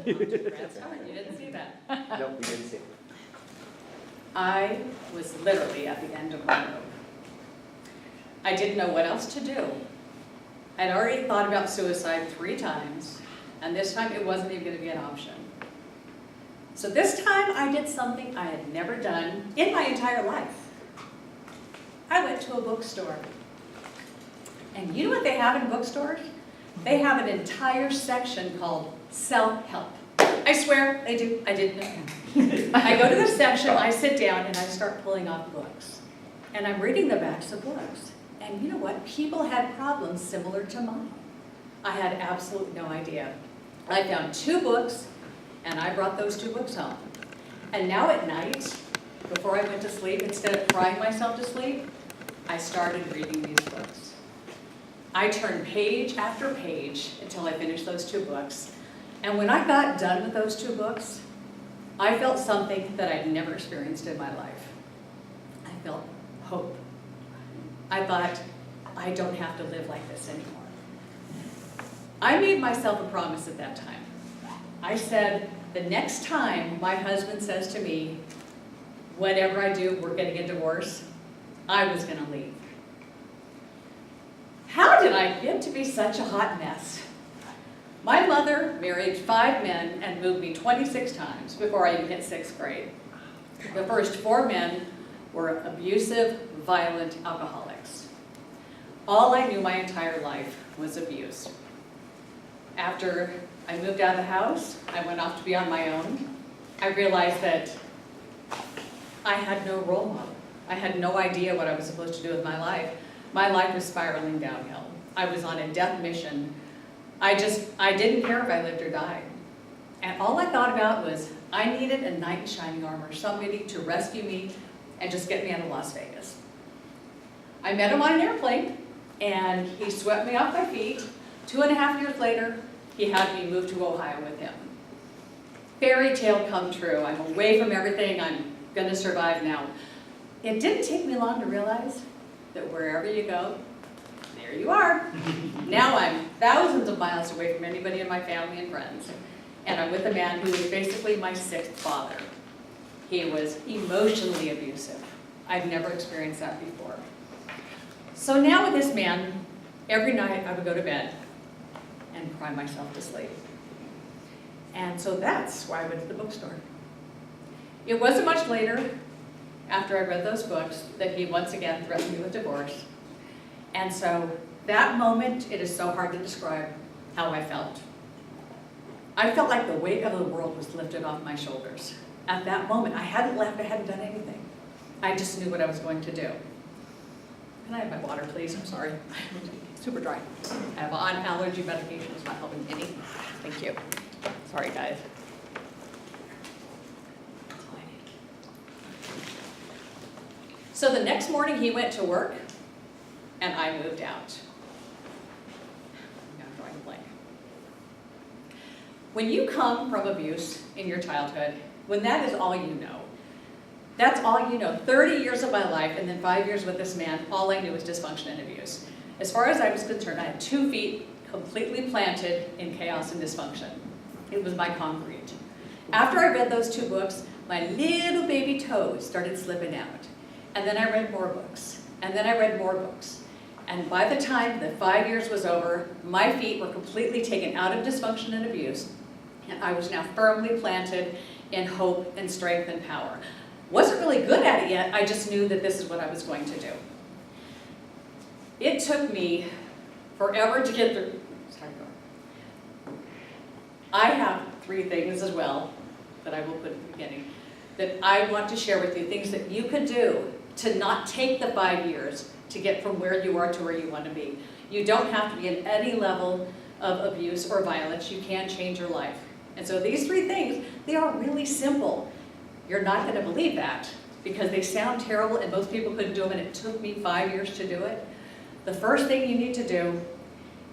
Brad's card, you didn't see that. Nope, we didn't see it. I was literally at the end of my rope. I didn't know what else to do. I'd already thought about suicide 3 times, and this time it wasn't even going to be an option. So this time I did something I had never done in my entire life. I went to a bookstore. And you know what they have in bookstores? They have an entire section called self-help. I swear they do. I didn't know. I go to this section, I sit down, and I start pulling off books. And I'm reading the backs of books. And you know what? People had problems similar to mine. I had absolutely no idea. I found 2 books, and I brought those 2 books home. And now at night, before I went to sleep, instead of crying myself to sleep, I started reading these books. I turned page after page until I finished those 2 books. And when I got done with those 2 books, I felt something that I'd never experienced in my life. I felt hope. I thought, I don't have to live like this anymore. I made myself a promise at that time. I said, the next time my husband says to me, whatever I do, we're getting a divorce, I was going to leave. How did I get to be such a hot mess? My mother married 5 men and moved me 26 times before I even hit 6th grade. The first 4 men were abusive, violent alcoholics. All I knew my entire life was abuse. After I moved out of the house, I went off to be on my own. I realized that I had no role model. I had no idea what I was supposed to do with my life. My life was spiraling downhill. I was on a death mission. I didn't care if I lived or died. And all I thought about was, I needed a knight in shining armor, somebody to rescue me and just get me out of Las Vegas. I met him on an airplane, and he swept me off my feet. 2.5 years later, he had me move to Ohio with him. Fairy tale come true. I'm away from everything. I'm going to survive now. It didn't take me long to realize that wherever you go, there you are. Now I'm thousands of miles away from anybody in my family and friends. And I'm with a man who was basically my 6th father. He was emotionally abusive. I've never experienced that before. So now with this man, every night I would go to bed and cry myself to sleep. And so that's why I went to the bookstore. It wasn't much later, after I read those books, that he once again threatened me with divorce. And so that moment, it is so hard to describe how I felt. I felt like the weight of the world was lifted off my shoulders. At that moment, I hadn't left, I hadn't done anything. I just knew what I was going to do. Can I have my water, please? I'm sorry. Super dry. I have on allergy medication. It's not helping any. Thank you. Sorry, guys. That's all I need. So the next morning he went to work, and I moved out. I'm drawing a blank. When you come from abuse in your childhood, when that is all you know, that's all you know. 30 years of my life, and then 5 years with this man, all I knew was dysfunction and abuse. As far as I was concerned, I had 2 feet completely planted in chaos and dysfunction. It was my concrete. After I read those 2 books, my little baby toes started slipping out. And then I read more books. And then I read more books. And by the time the 5 years was over, my feet were completely taken out of dysfunction and abuse. And I was now firmly planted in hope and strength and power. Wasn't really good at it yet, I just knew that this is what I was going to do. It took me forever to get through. I have 3 things as well that I will put at the beginning that I want to share with you, things that you could do to not take the 5 years to get from where you are to where you want to be. You don't have to be in any level of abuse or violence. You can change your life. And so these 3 things, they are really simple. You're not going to believe that because they sound terrible and most people couldn't do them, and it took me 5 years to do it. The first thing you need to do,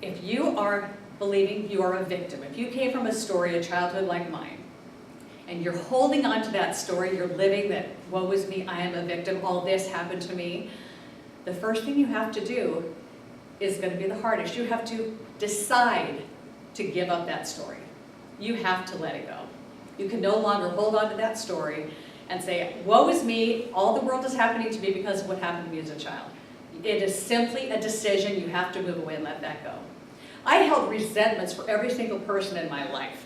if you are believing you are a victim, if you came from a story, a childhood like mine, and you're holding on to that story, you're living that, woe is me, I am a victim, all this happened to me, the first thing you have to do is going to be the hardest. You have to decide to give up that story. you have to let it go. You can no longer hold on to that story and say, woe is me, all the world is happening to me because of what happened to me as a child. It is simply a decision. You have to move away and let that go. I held resentments for every single person in my life.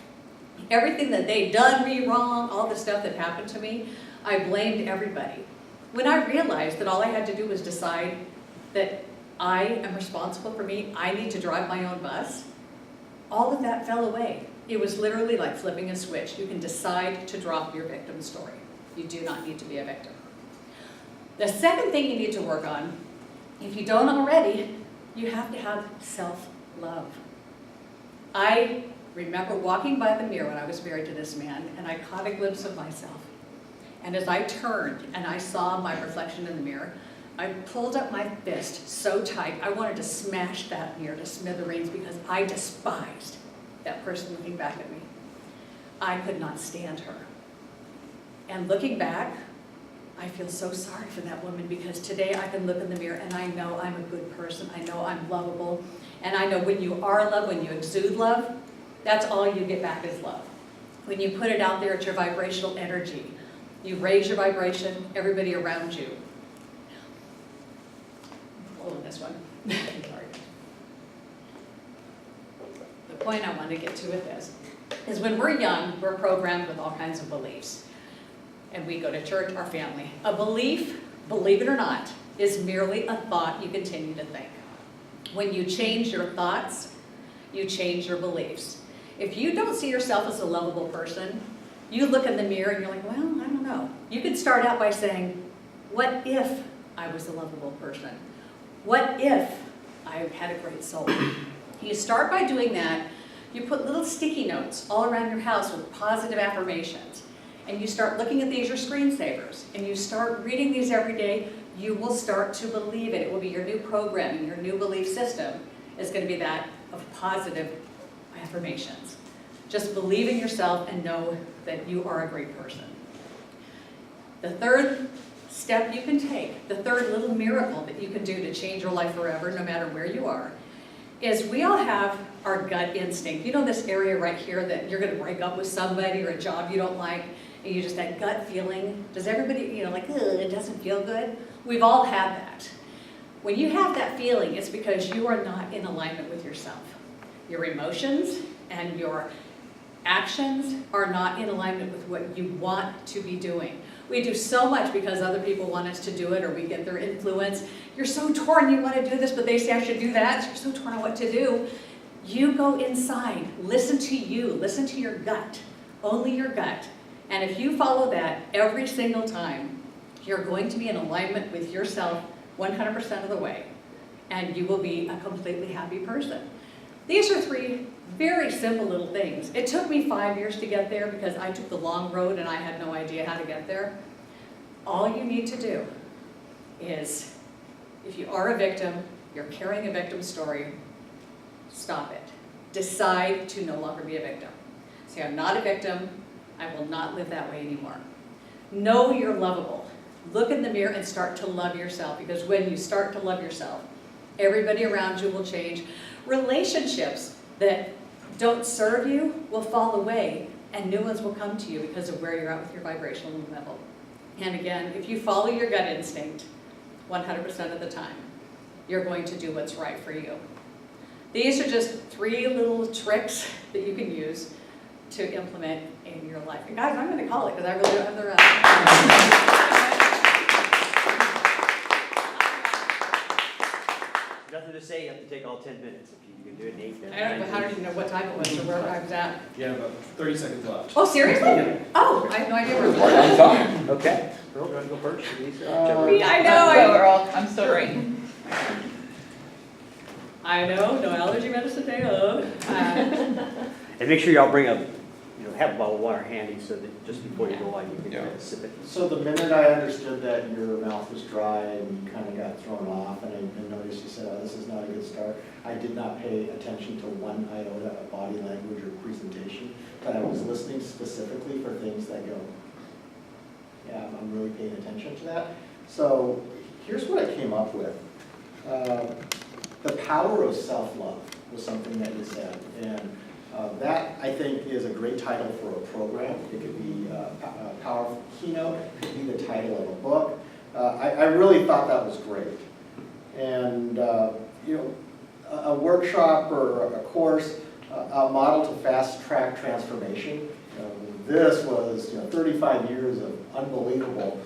Everything that they'd done me wrong, all the stuff that happened to me, I blamed everybody. When I realized that all I had to do was decide that I am responsible for me, I need to drive my own bus, all of that fell away. It was literally like flipping a switch. You can decide to drop your victim story. You do not need to be a victim. The second thing you need to work on, if you don't already, you have to have self-love. I remember walking by the mirror when I was married to this man, and I caught a glimpse of myself. And as I turned and I saw my reflection in the mirror, I pulled up my fist so tight, I wanted to smash that mirror to smithereens because I despised that person looking back at me. I could not stand her. And looking back, I feel so sorry for that woman because today I can look in the mirror and I know I'm a good person. I know I'm lovable. And I know when you are love, when you exude love, that's all you get back is love. When you put it out there, it's your vibrational energy. You raise your vibration, everybody around you. Hold on this one. Sorry. The point I want to get to with this is when we're young, we're programmed with all kinds of beliefs. And we go to church, our family. A belief, believe it or not, is merely a thought you continue to think. When you change your thoughts, you change your beliefs. If you don't see yourself as a lovable person, you look in the mirror and you're like, well, I don't know. You could start out by saying, what if I was a lovable person? What if I had a great soul? You start by doing that. You put little sticky notes all around your house with positive affirmations. And you start looking at these, your screensavers, and you start reading these every day, you will start to believe it. It will be your new programming, your new belief system is going to be that of positive affirmations. Just believe in yourself and know that you are a great person. The third step you can take, the third little miracle that you can do to change your life forever, no matter where you are, is we all have our gut instinct. You know this area right here that you're going to break up with somebody or a job you don't like, and you just that gut feeling. Does everybody, like, it doesn't feel good? We've all had that. When you have that feeling, it's because you are not in alignment with yourself. Your emotions and your actions are not in alignment with what you want to be doing. We do so much because other people want us to do it or we get their influence. You're so torn, you want to do this, but they say I should do that. So you're so torn on what to do. You go inside, listen to you, listen to your gut, only your gut. And if you follow that every single time, you're going to be in alignment with yourself 100% of the way, and you will be a completely happy person. These are three very simple little things. It took me 5 years to get there because I took the long road and I had no idea how to get there. All you need to do is, if you are a victim, you're carrying a victim story, stop it. Decide to no longer be a victim. Say, I'm not a victim. I will not live that way anymore. Know you're lovable. Look in the mirror and start to love yourself, because when you start to love yourself, everybody around you will change. Relationships that don't serve you will fall away, and new ones will come to you because of where you're at with your vibrational level. And again, if you follow your gut instinct 100% of the time, you're going to do what's right for you. These are just three little tricks that you can use to implement in your life. And guys, I'm going to call it because I really don't have the rest. Nothing to say, you have to take all 10 minutes. If you can do it in 8 minutes. I don't even know what time it was or where I was at. Yeah, about 30 seconds left. Oh, seriously? Oh, I have no idea where we were. Okay. Earl, do you want to go first? Lisa? I know. Earl, I'm sorry. I know, no allergy medicine day of. And make sure y'all bring a, have a bottle of water handy so that just before you go on, you can sip it. So the minute I understood that your mouth was dry and you kind of got thrown off, and I noticed you said, oh, this is not a good start, I did not pay attention to one iota of body language or presentation, but I was listening specifically for things that go, yeah, I'm really paying attention to that. So here's what I came up with. The power of self-love was something that you said, and that I think is a great title for a program. It could be a powerful keynote, it could be the title of a book. I really thought that was great. And you know, a workshop or a course, a model to fast-track transformation. This was 35 years of unbelievable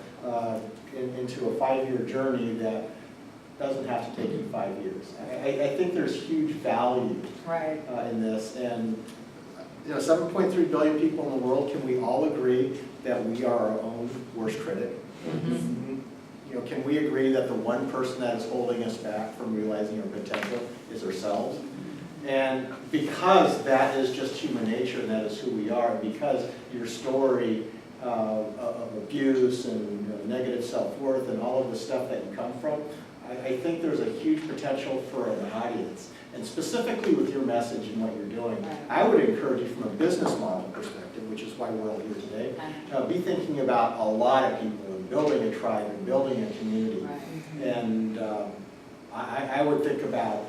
into a 5-year journey that doesn't have to take you 5 years. I think there's huge value in this, and 7.3 billion people in the world. Can we all agree that we are our own worst critic? Mm-hmm. Can we agree that the one person that is holding us back from realizing our potential is ourselves? And because that is just human nature and that is who we are, because your story of abuse and negative self-worth and all of the stuff that you come from, I think there's a huge potential for an audience. And specifically with your message and what you're doing, I would encourage you from a business model perspective, which is why we're all here today, be thinking about a lot of people and building a tribe and building a community. And I would think about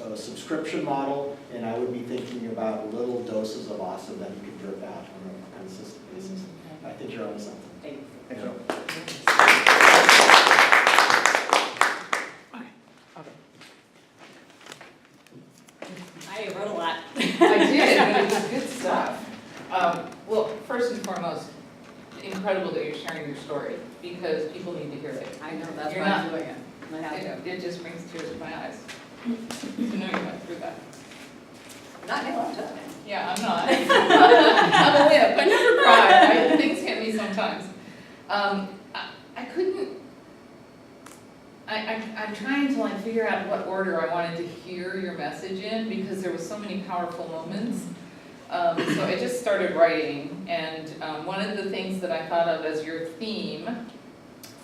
a subscription model, and I would be thinking about little doses of awesome that you can drip out on a consistent basis. I think you're onto something. Thank you. I wrote a lot. I did, but it was good stuff. Well, first and foremost, incredible that you're sharing your story, because people need to hear it. I know, that's You're why I'm not- doing it. I have to. It just brings tears to my eyes to know you went through that. Not now, I'm telling you. Yeah, I'm not. I'm a whip. I never cry. Things hit me sometimes. I couldn't. I'm trying to figure out what order I wanted to hear your message in, because there were so many powerful moments. So I just started writing, and one of the things that I thought of as your theme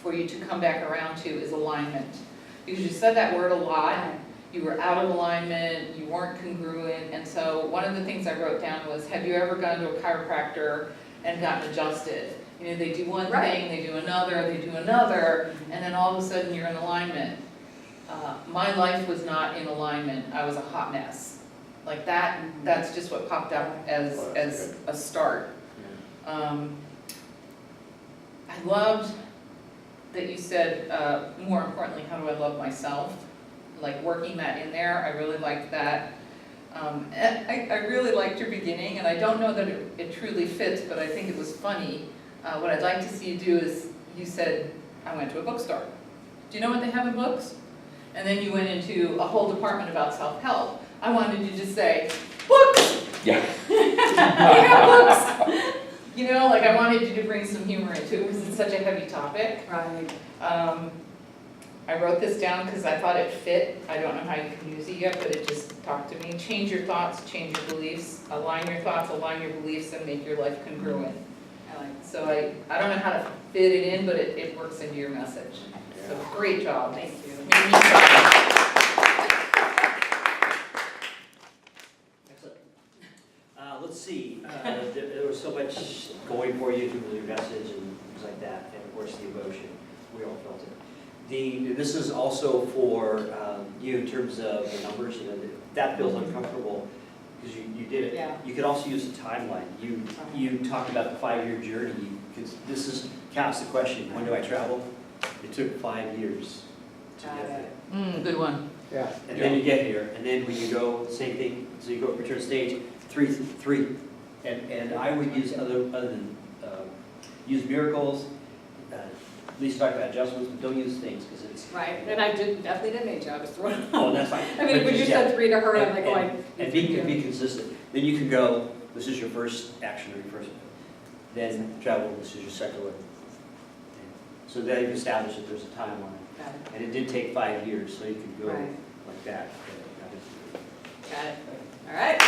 for you to come back around to is alignment. Because you said that word a lot, you were out of alignment, you weren't congruent, and so one of the things I wrote down was, have you ever gone to a chiropractor and gotten adjusted? They do one thing, they do another, and then all of a sudden you're in alignment. My life was not in alignment, I was a hot mess. Like that's just what popped up as a start. I loved that you said, more importantly, how do I love myself? Like working that in there, I really liked that. I really liked your beginning, and I don't know that it truly fits, but I think it was funny. What I'd like to see you do is, you said, I went to a bookstore. Do you know what they have in books? And then you went into a whole department about self-help. I wanted you to say, books! Yeah. We have books! I wanted you to bring some humor into it, because it's such a heavy topic. Right. I wrote this down because I thought it fit. I don't know how you can use it yet, but it just talked to me. Change your thoughts, change your beliefs. Align your thoughts, align your beliefs, and make your life congruent. I like it. So I don't know how to fit it in, but it works into your message. So great job. Thank you. Made me proud. Excellent. Let's see, there was so much going for you through your message and things like that, and of course the emotion, we all felt it. This is also for you in terms of the numbers, that feels uncomfortable because you did it. Yeah. You could also use a timeline. You talked about the 5-year journey, because this counts the question, when do I travel? It took 5 years to Got get it. there. Good one. Yeah. And then you get here, and then when you go, same thing, so you go return stage, three. And I would use other than, use miracles, at least talk about adjustments, but don't use things, because it's. Right, and I definitely didn't make you, I was throwing. Oh, that's fine. I mean, when you said 3 to her, I'm like, oh, I. And be consistent. Then you can go, this is your first action or your first, then travel, this is your second one. So then you've established that there's a timeline. Got it. And it did take 5 years, so you could go Right. like that. Got it. All right.